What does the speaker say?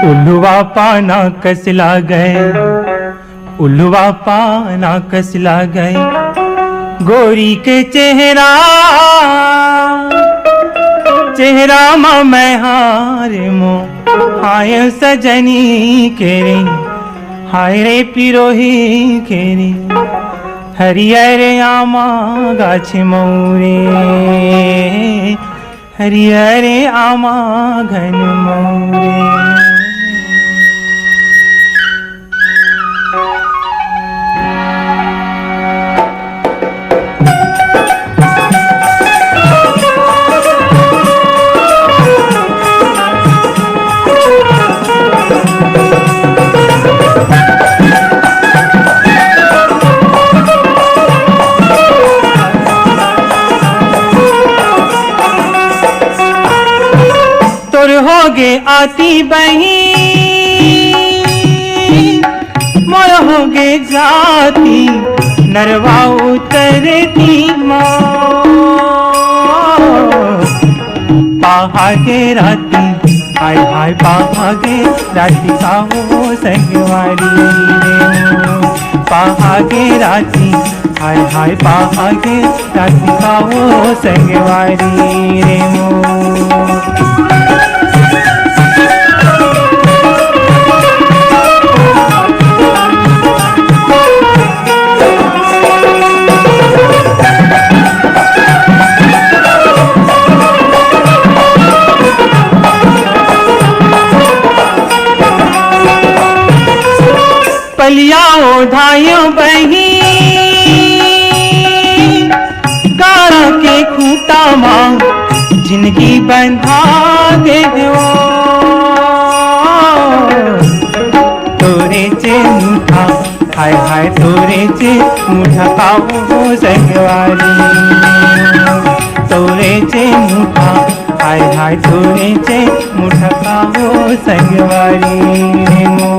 उल्लुआ पाना कसला गए, उल्लुआ पाना कसला गए, गोरी के चेहरा चेहरा माँ मैं हार मो हाय सजनी के रे, हाय रे पिरोही के रे, हरियर आमा गाछ मौरे, हरियर आमा घन मौरे। होगे आती बही मोर होगे जाती, नरवा उतरती पहागे राती, हाय हाय पहागे राती काहो संगवारी रे, पहागे राती हाय हाय पहागे राती काहो संगवारी रे मो। पलिया ओढ़ायो बही गारा के खूटा माँ जिंदगी बंधा दे दो, तोरे चे मुठा हाय हाय तोरे चे मुठा पाओ संगवारी, तोरे चे मुठा हाय हाय तोरे चे मुठा पाओ संगवारी रे मो।